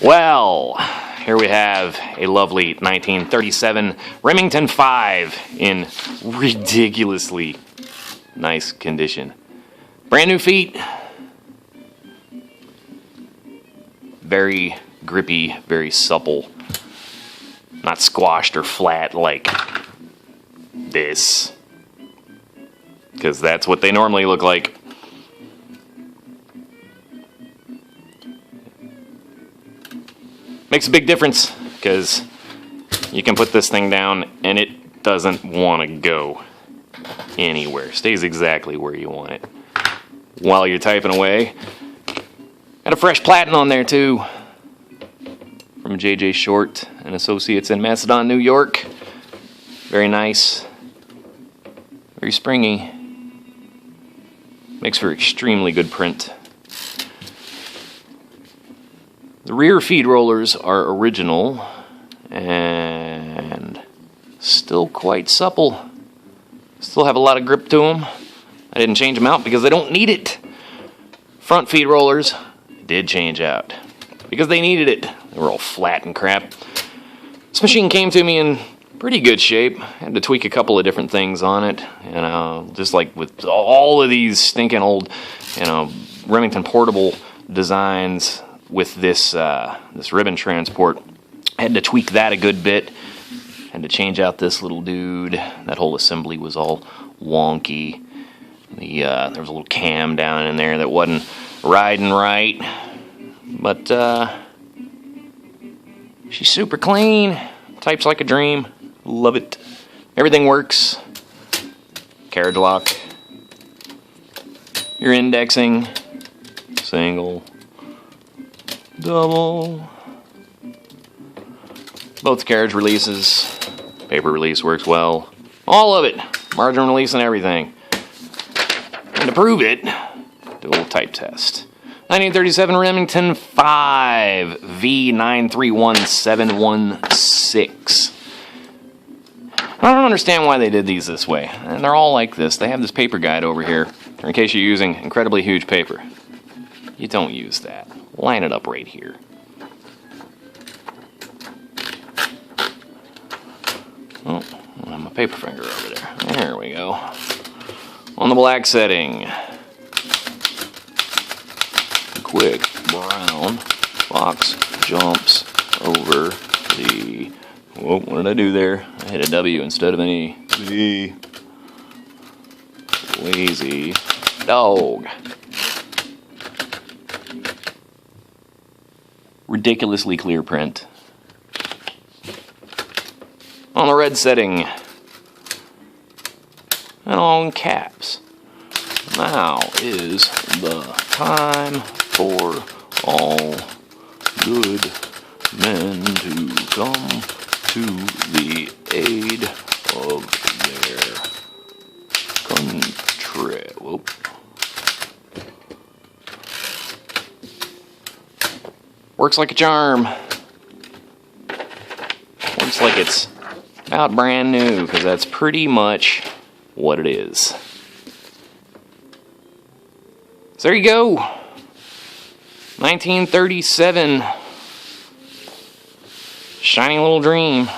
Well, here we have a lovely 1937 Remington 5 in ridiculously nice condition. Brand new feet. Very grippy, very supple. Not squashed or flat like this. Because that's what they normally look like. Makes a big difference because you can put this thing down and it doesn't want to go anywhere. Stays exactly where you want it while you're typing away. Got a fresh platen on there too from J.J. Short and Associates in Macedon, New York. Very nice. Very springy. Makes for extremely good print. The rear feed rollers are original and still quite supple. Still have a lot of grip to them. I didn't change them out because they don't need it. Front feed rollers did change out because they needed it. They were all flat and crap. This machine came to me in pretty good shape. I had to tweak a couple of different things on it. Just like with all of these stinking old, Remington portable designs. With this ribbon transport, I had to tweak that a good bit. Had to change out this little dude. That whole assembly was all wonky. There was a little cam down in there that wasn't riding right. But she's super clean. Types like a dream. Love it. Everything works. Carriage lock. Your indexing. Single. Double. Both carriage releases. Paper release works well. All of it. Margin release and everything. And to prove it, do a little type test. 1937 Remington 5 V931716. I don't understand why they did these this way. And they're all like this. They have this paper guide over here in case you're using incredibly huge paper. You don't use that. Line it up right here. Oh, I have my paper finger over there. There we go. On the black setting. Quick brown box jumps over the... Whoa, what did I do there? I hit a W instead of an E. The lazy dog. Ridiculously clear print. On the red setting. And all in caps. Now is the time for all good men to come to the aid of their country. Whoop. Works like a charm. Works like it's about brand new, because that's pretty much what it is. So there you go. 1937. Shiny little dream.